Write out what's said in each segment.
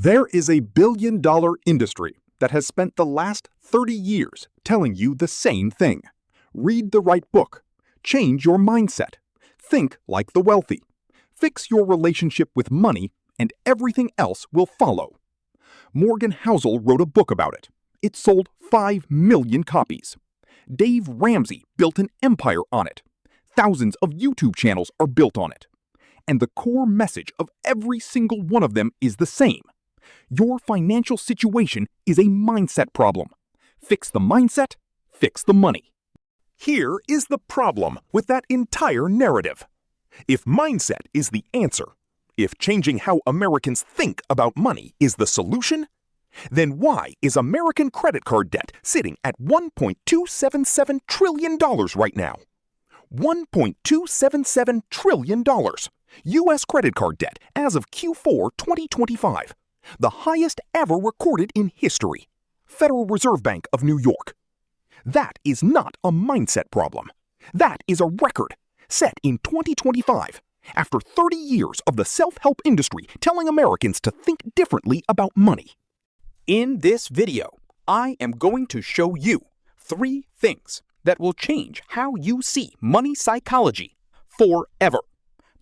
There is a billion-dollar industry that has spent the last 30 years telling you the same thing. Read the right book. Change your mindset. Think like the wealthy. Fix your relationship with money, and everything else will follow. Morgan Housel wrote a book about it. It sold 5 million copies. Dave Ramsey built an empire on it. Thousands of YouTube channels are built on it. And the core message of every single one of them is the same. Your financial situation is a mindset problem. Fix the mindset, fix the money. Here is the problem with that entire narrative. If mindset is the answer, if changing how Americans think about money is the solution, then why is American credit card debt sitting at $1.277 trillion right now? $1.277 trillion. U.S. credit card debt as of Q4 2025. The highest ever recorded in history. Federal Reserve Bank of New York. That is not a mindset problem. That is a record set in 2025 after 30 years of the self-help industry telling Americans to think differently about money. In this video, I am going to show you 3 things that will change how you see money psychology forever.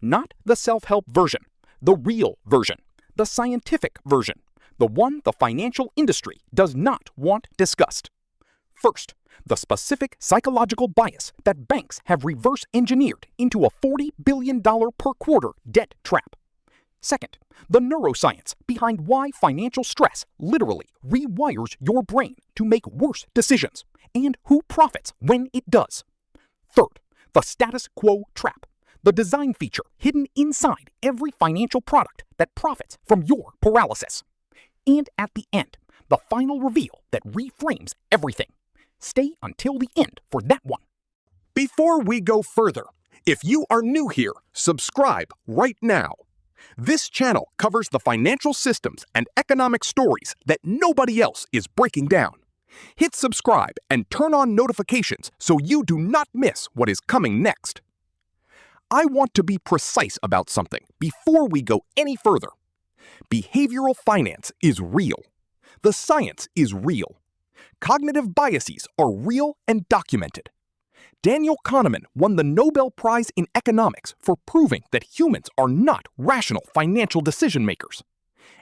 Not the self-help version, the real version, the scientific version, the one the financial industry does not want discussed. First, the specific psychological bias that banks have reverse engineered into a $40 billion per quarter debt trap. Second, the neuroscience behind why financial stress literally rewires your brain to make worse decisions and who profits when it does. Third, the status quo trap, the design feature hidden inside every financial product that profits from your paralysis. And at the end, the final reveal that reframes everything. Stay until the end for that one. Before we go further, if you are new here, subscribe right now. This channel covers the financial systems and economic stories that nobody else is breaking down. Hit subscribe and turn on notifications so you do not miss what is coming next. I want to be precise about something before we go any further. Behavioral finance is real. The science is real. Cognitive biases are real and documented. Daniel Kahneman won the Nobel Prize in Economics for proving that humans are not rational financial decision makers.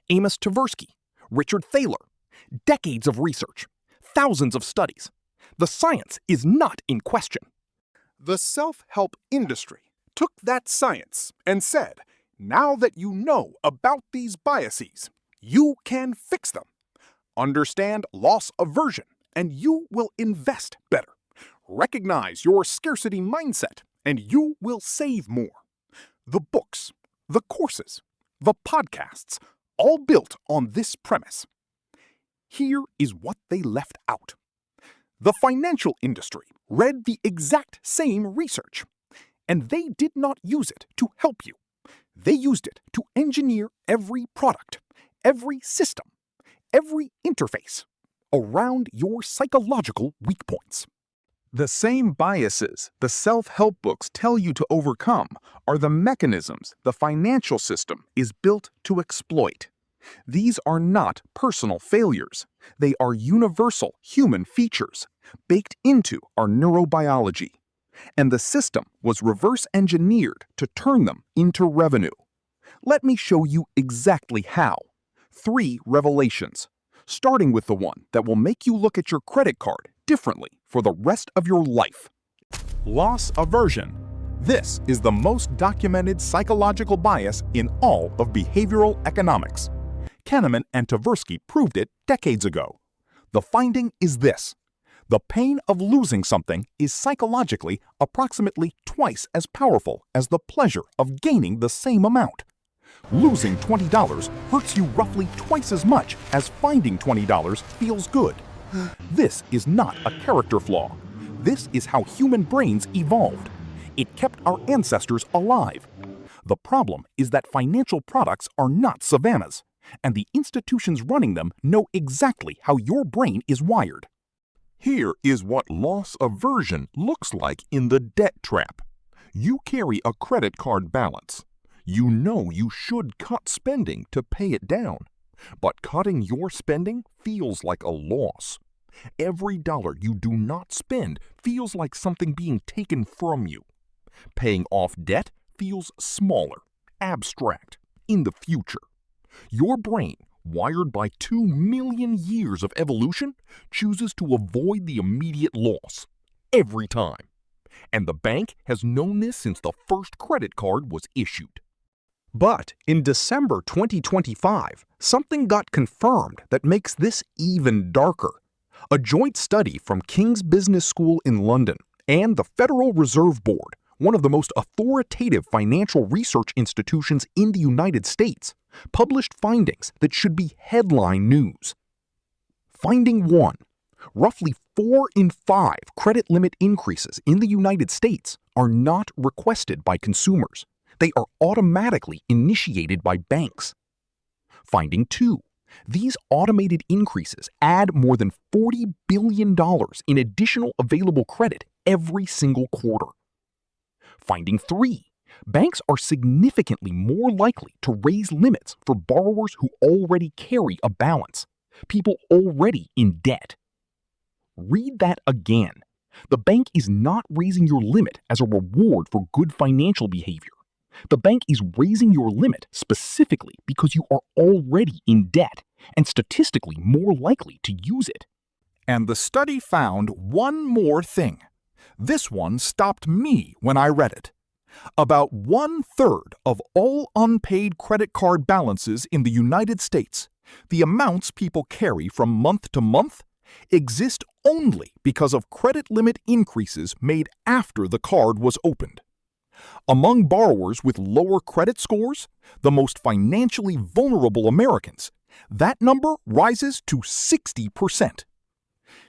Amos Tversky, Richard Thaler, decades of research, thousands of studies. The science is not in question. The self-help industry took that science and said, now that you know about these biases, you can fix them. Understand loss aversion, and you will invest better. Recognize your scarcity mindset, and you will save more. The books, the courses, the podcasts, all built on this premise. Here is what they left out. The financial industry read the exact same research, and they did not use it to help you. They used it to engineer every product, every system, every interface around your psychological weak points. The same biases the self-help books tell you to overcome are the mechanisms the financial system is built to exploit. These are not personal failures. They are universal human features baked into our neurobiology. And the system was reverse engineered to turn them into revenue. Let me show you exactly how. 3 revelations, starting with the one that will make you look at your credit card differently for the rest of your life. Loss aversion. This is the most documented psychological bias in all of behavioral economics. Kahneman and Tversky proved it decades ago. The finding is this. The pain of losing something is psychologically approximately twice as powerful as the pleasure of gaining the same amount. Losing $20 hurts you roughly twice as much as finding $20 feels good. This is not a character flaw. This is how human brains evolved. It kept our ancestors alive. The problem is that financial products are not savannas, and the institutions running them know exactly how your brain is wired. Here is what loss aversion looks like in the debt trap. You carry a credit card balance. You know you should cut spending to pay it down. But cutting your spending feels like a loss. Every dollar you do not spend feels like something being taken from you. Paying off debt feels smaller, abstract, in the future. Your brain, wired by 2 million years of evolution, chooses to avoid the immediate loss. Every time. And the bank has known this since the first credit card was issued. But in December 2025, something got confirmed that makes this even darker. A joint study from King's Business School in London and the Federal Reserve Board, one of the most authoritative financial research institutions in the United States, published findings that should be headline news. Finding 1. Roughly 4 in 5 credit limit increases in the United States are not requested by consumers. They are automatically initiated by banks. Finding 2. These automated increases add more than $40 billion in additional available credit every single quarter. Finding 3. Banks are significantly more likely to raise limits for borrowers who already carry a balance, people already in debt. Read that again. The bank is not raising your limit as a reward for good financial behavior. The bank is raising your limit specifically because you are already in debt and statistically more likely to use it. And the study found one more thing. This one stopped me when I read it. About 1/3 of all unpaid credit card balances in the United States, the amounts people carry from month to month, exist only because of credit limit increases made after the card was opened. Among borrowers with lower credit scores, the most financially vulnerable Americans, that number rises to 60%.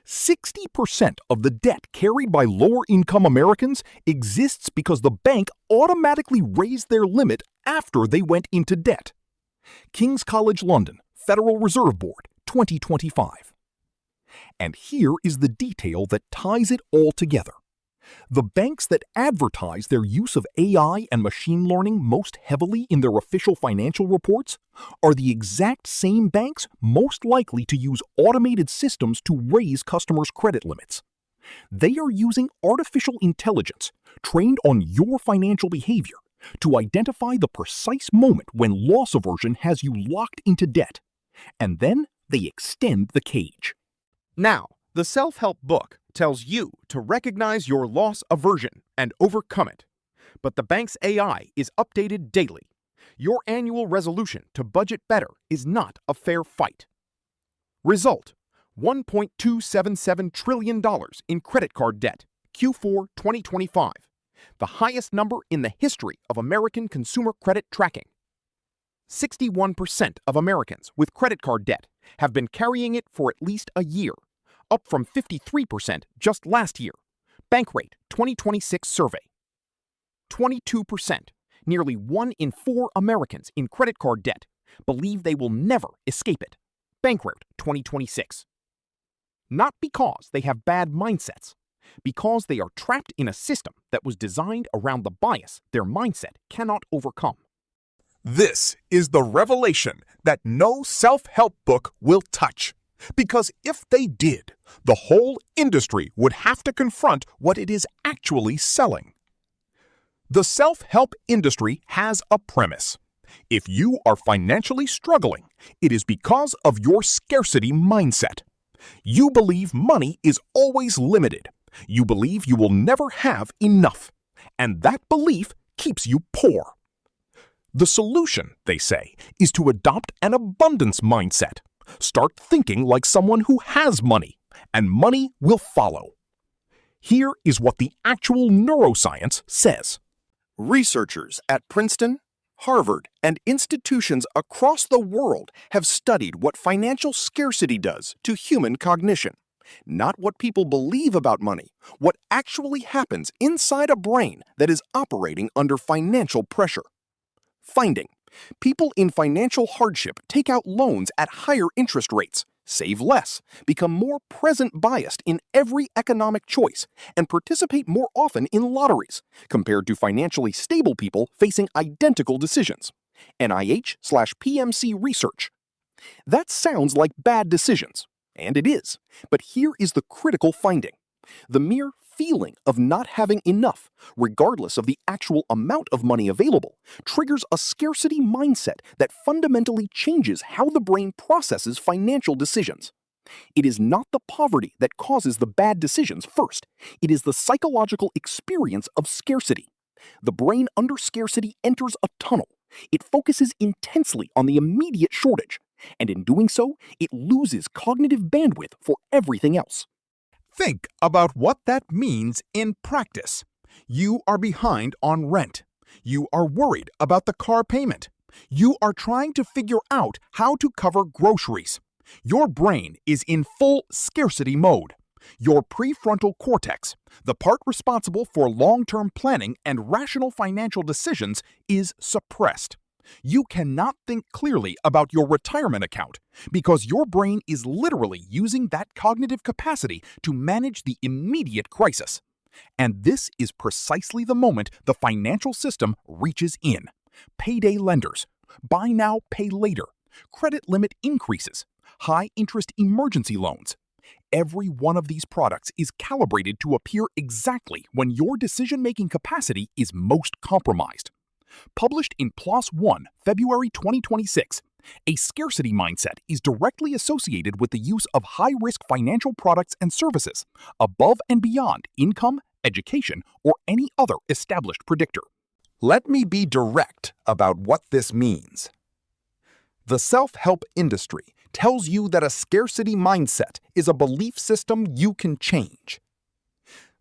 60% of the debt carried by lower-income Americans exists because the bank automatically raised their limit after they went into debt. King's College London, Federal Reserve Board, 2025. And here is the detail that ties it all together. The banks that advertise their use of AI and machine learning most heavily in their official financial reports are the exact same banks most likely to use automated systems to raise customers' credit limits. They are using artificial intelligence trained on your financial behavior to identify the precise moment when loss aversion has you locked into debt, and then they extend the cage. Now, the self-help book tells you to recognize your loss aversion and overcome it. But the bank's AI is updated daily. Your annual resolution to budget better is not a fair fight. Result: $1.277 trillion in credit card debt, Q4 2025, the highest number in the history of American consumer credit tracking. 61% of Americans with credit card debt have been carrying it for at least a year, up from 53% just last year. Bankrate 2026 survey. 22%, nearly 1 in 4 Americans in credit card debt, believe they will never escape it. Bankrate 2026. Not because they have bad mindsets, because they are trapped in a system that was designed around the bias their mindset cannot overcome. This is the revelation that no self-help book will touch. Because if they did, the whole industry would have to confront what it is actually selling. The self-help industry has a premise. If you are financially struggling, it is because of your scarcity mindset. You believe money is always limited. You believe you will never have enough. And that belief keeps you poor. The solution, they say, is to adopt an abundance mindset. Start thinking like someone who has money, and money will follow. Here is what the actual neuroscience says. Researchers at Princeton, Harvard, and institutions across the world have studied what financial scarcity does to human cognition. Not what people believe about money, what actually happens inside a brain that is operating under financial pressure. Finding: people in financial hardship take out loans at higher interest rates, save less, become more present biased in every economic choice, and participate more often in lotteries, compared to financially stable people facing identical decisions. NIH/PMC research. That sounds like bad decisions, and it is. But here is the critical finding. The mere feeling of not having enough, regardless of the actual amount of money available, triggers a scarcity mindset that fundamentally changes how the brain processes financial decisions. It is not the poverty that causes the bad decisions first. It is the psychological experience of scarcity. The brain under scarcity enters a tunnel. It focuses intensely on the immediate shortage, and in doing so, it loses cognitive bandwidth for everything else. Think about what that means in practice. You are behind on rent. You are worried about the car payment. You are trying to figure out how to cover groceries. Your brain is in full scarcity mode. Your prefrontal cortex, the part responsible for long-term planning and rational financial decisions, is suppressed. You cannot think clearly about your retirement account because your brain is literally using that cognitive capacity to manage the immediate crisis. And this is precisely the moment the financial system reaches in. Payday lenders, buy now, pay later, credit limit increases, high-interest emergency loans. Every one of these products is calibrated to appear exactly when your decision-making capacity is most compromised. Published in PLOS One, February 2026, a scarcity mindset is directly associated with the use of high-risk financial products and services above and beyond income, education, or any other established predictor. Let me be direct about what this means. The self-help industry tells you that a scarcity mindset is a belief system you can change.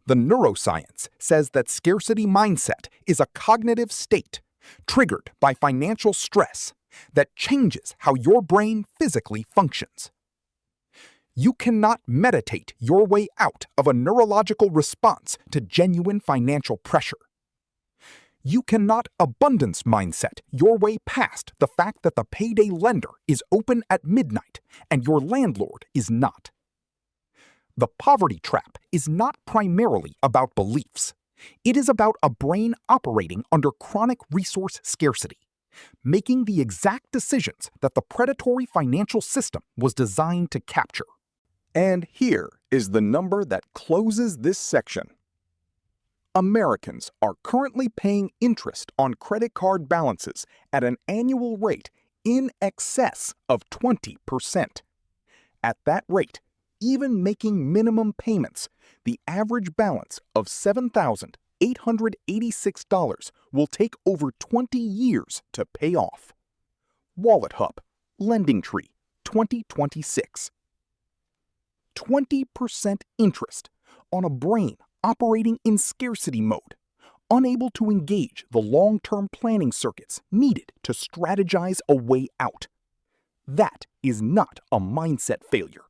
The neuroscience says that scarcity mindset is a cognitive state triggered by financial stress that changes how your brain physically functions. You cannot meditate your way out of a neurological response to genuine financial pressure. You cannot abundance mindset your way past the fact that the payday lender is open at midnight and your landlord is not. The poverty trap is not primarily about beliefs. It is about a brain operating under chronic resource scarcity, making the exact decisions that the predatory financial system was designed to capture. And here is the number that closes this section. Americans are currently paying interest on credit card balances at an annual rate in excess of 20%. At that rate, even making minimum payments, the average balance of $7,886 will take over 20 years to pay off. Wallet Hub, Lending Tree, 2026. 20% interest on a brain operating in scarcity mode, unable to engage the long-term planning circuits needed to strategize a way out. That is not a mindset failure.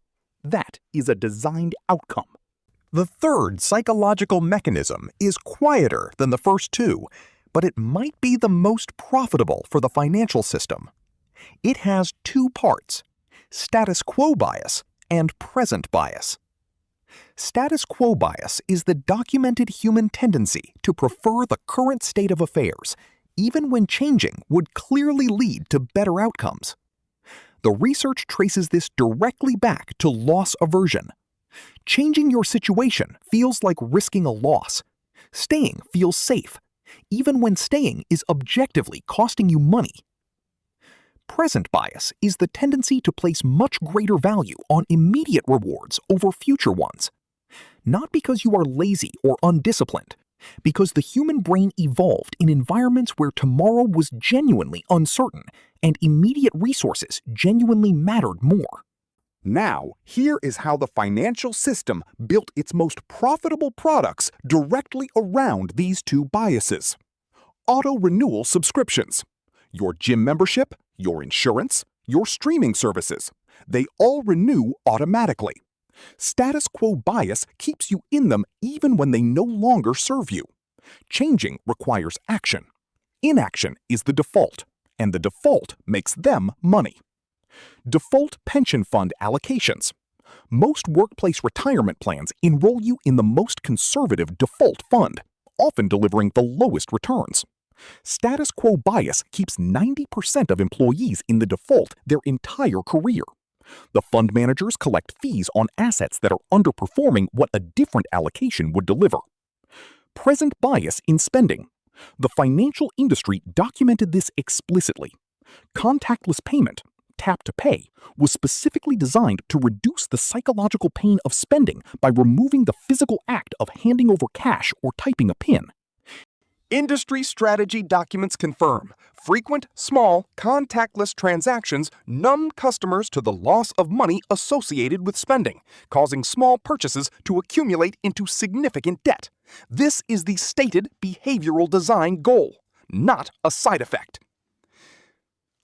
That is a designed outcome. The third psychological mechanism is quieter than the first two, but it might be the most profitable for the financial system. It has two parts: status quo bias and present bias. Status quo bias is the documented human tendency to prefer the current state of affairs, even when changing would clearly lead to better outcomes. The research traces this directly back to loss aversion. Changing your situation feels like risking a loss. Staying feels safe, even when staying is objectively costing you money. Present bias is the tendency to place much greater value on immediate rewards over future ones. Not because you are lazy or undisciplined, because the human brain evolved in environments where tomorrow was genuinely uncertain and immediate resources genuinely mattered more. Now, here is how the financial system built its most profitable products directly around these two biases. Auto-renewal subscriptions. Your gym membership, your insurance, your streaming services. They all renew automatically. Status quo bias keeps you in them even when they no longer serve you. Changing requires action. Inaction is the default, and the default makes them money. Default pension fund allocations. Most workplace retirement plans enroll you in the most conservative default fund, often delivering the lowest returns. Status quo bias keeps 90% of employees in the default their entire career. The fund managers collect fees on assets that are underperforming what a different allocation would deliver. Present bias in spending. The financial industry documented this explicitly. Contactless payment, tap to pay, was specifically designed to reduce the psychological pain of spending by removing the physical act of handing over cash or typing a PIN. Industry strategy documents confirm frequent, small, contactless transactions numb customers to the loss of money associated with spending, causing small purchases to accumulate into significant debt. This is the stated behavioral design goal, not a side effect.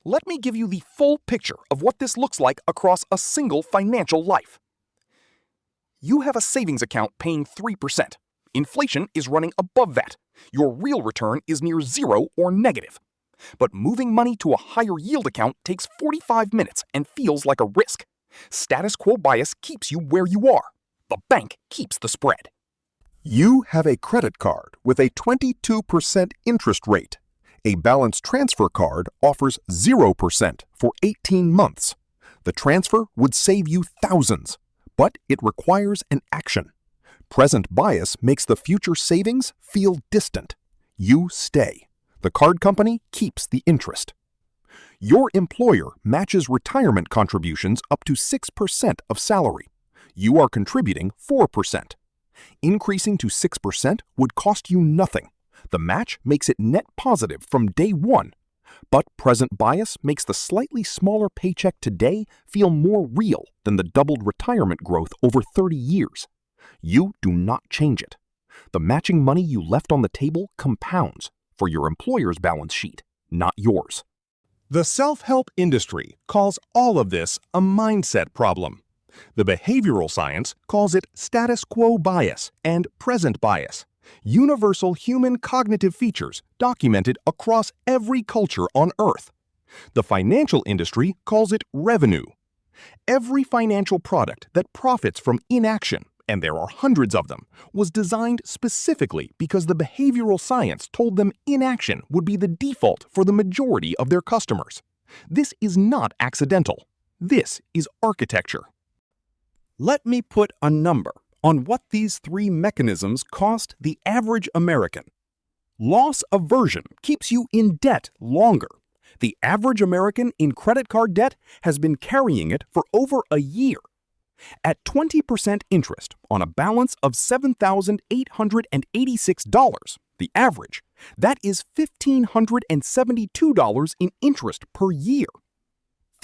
Let me give you the full picture of what this looks like across a single financial life. You have a savings account paying 3%. Inflation is running above that. Your real return is near zero or negative. But moving money to a higher yield account takes 45 minutes and feels like a risk. Status quo bias keeps you where you are. The bank keeps the spread. You have a credit card with a 22% interest rate. A balance transfer card offers 0% for 18 months. The transfer would save you thousands, but it requires an action. Present bias makes the future savings feel distant. You stay. The card company keeps the interest. Your employer matches retirement contributions up to 6% of salary. You are contributing 4%. Increasing to 6% would cost you nothing. The match makes it net positive from day one. But present bias makes the slightly smaller paycheck today feel more real than the doubled retirement growth over 30 years. You do not change it. The matching money you left on the table compounds for your employer's balance sheet, not yours. The self-help industry calls all of this a mindset problem. The behavioral science calls it status quo bias and present bias, universal human cognitive features documented across every culture on Earth. The financial industry calls it revenue. Every financial product that profits from inaction, and there are hundreds of them, was designed specifically because the behavioral science told them inaction would be the default for the majority of their customers. This is not accidental. This is architecture. Let me put a number on what these three mechanisms cost the average American. Loss aversion keeps you in debt longer. The average American in credit card debt has been carrying it for over a year. At 20% interest on a balance of $7,886, the average, that is $1,572 in interest per year.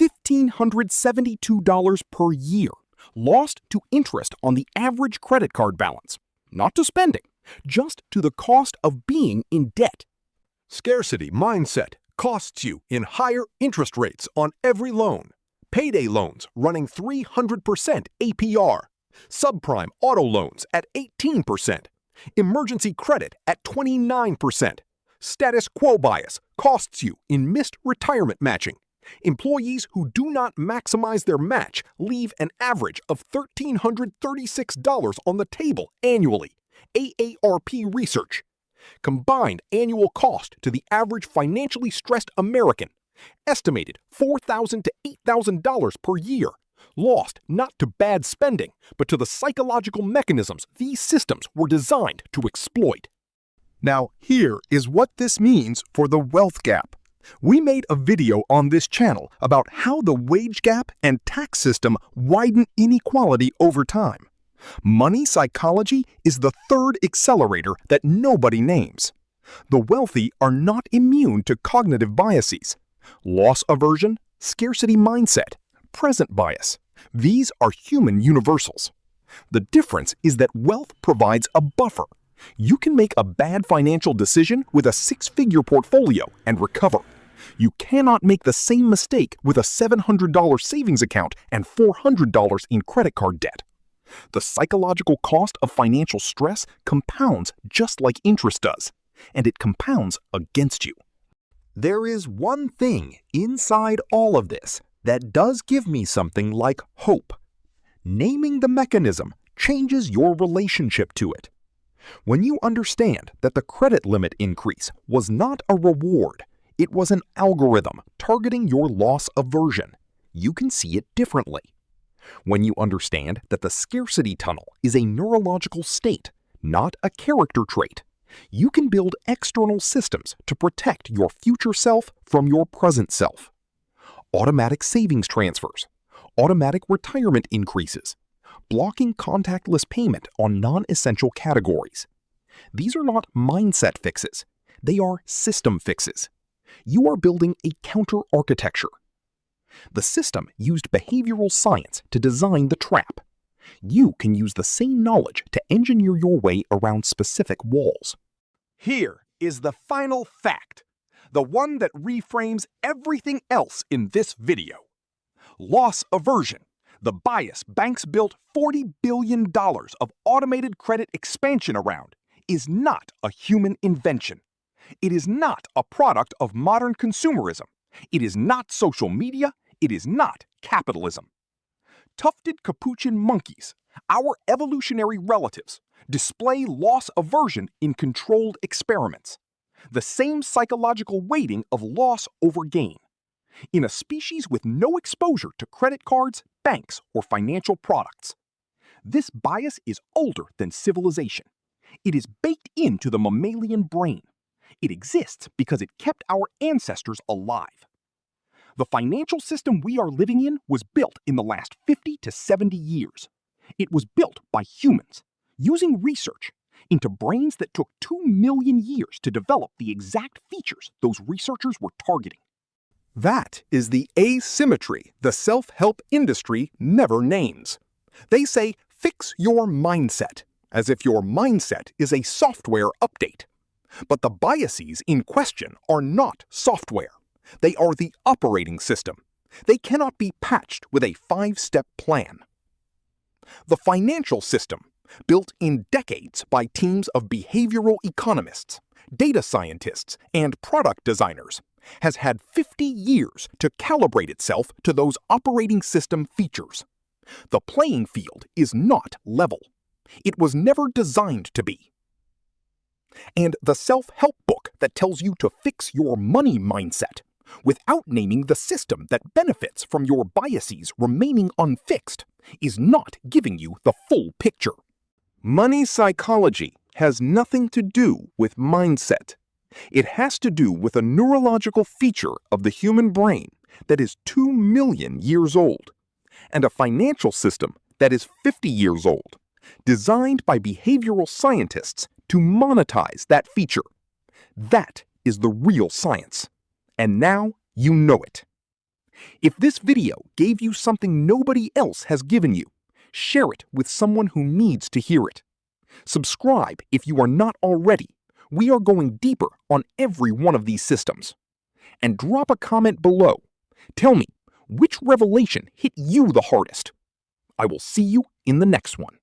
$1,572 per year lost to interest on the average credit card balance, not to spending, just to the cost of being in debt. Scarcity mindset costs you in higher interest rates on every loan. Payday loans running 300% APR. Subprime auto loans at 18%. Emergency credit at 29%. Status quo bias costs you in missed retirement matching. Employees who do not maximize their match leave an average of $1,336 on the table annually. AARP research. Combined annual cost to the average financially stressed American, estimated $4,000 to $8,000 per year, lost not to bad spending, but to the psychological mechanisms these systems were designed to exploit. Now, here is what this means for the wealth gap. We made a video on this channel about how the wage gap and tax system widen inequality over time. Money psychology is the third accelerator that nobody names. The wealthy are not immune to cognitive biases. Loss aversion, scarcity mindset, present bias. These are human universals. The difference is that wealth provides a buffer. You can make a bad financial decision with a six-figure portfolio and recover. You cannot make the same mistake with a $700 savings account and $400 in credit card debt. The psychological cost of financial stress compounds just like interest does, and it compounds against you. There is one thing inside all of this that does give me something like hope. Naming the mechanism changes your relationship to it. When you understand that the credit limit increase was not a reward, it was an algorithm targeting your loss aversion, you can see it differently. When you understand that the scarcity tunnel is a neurological state, not a character trait, you can build external systems to protect your future self from your present self. Automatic savings transfers, automatic retirement increases, blocking contactless payment on non-essential categories. These are not mindset fixes, they are system fixes. You are building a counter-architecture. The system used behavioral science to design the trap. You can use the same knowledge to engineer your way around specific walls. Here is the final fact, the one that reframes everything else in this video. Loss aversion, the bias banks built $40 billion of automated credit expansion around, is not a human invention. It is not a product of modern consumerism. It is not social media. It is not capitalism. Tufted capuchin monkeys, our evolutionary relatives, display loss aversion in controlled experiments. The same psychological weighting of loss over gain. In a species with no exposure to credit cards, banks, or financial products. This bias is older than civilization. It is baked into the mammalian brain. It exists because it kept our ancestors alive. The financial system we are living in was built in the last 50 to 70 years. It was built by humans, using research, into brains that took 2 million years to develop the exact features those researchers were targeting. That is the asymmetry the self-help industry never names. They say, fix your mindset, as if your mindset is a software update. But the biases in question are not software. They are the operating system. They cannot be patched with a 5-step plan. The financial system, built in decades by teams of behavioral economists, data scientists, and product designers, has had 50 years to calibrate itself to those operating system features. The playing field is not level. It was never designed to be. And the self-help book that tells you to fix your money mindset, without naming the system that benefits from your biases remaining unfixed, is not giving you the full picture. Money psychology has nothing to do with mindset. It has to do with a neurological feature of the human brain that is 2 million years old, and a financial system that is 50 years old, designed by behavioral scientists to monetize that feature. That is the real science. And now you know it. If this video gave you something nobody else has given you, share it with someone who needs to hear it. Subscribe if you are not already. We are going deeper on every one of these systems. And drop a comment below. Tell me, which revelation hit you the hardest? I will see you in the next one.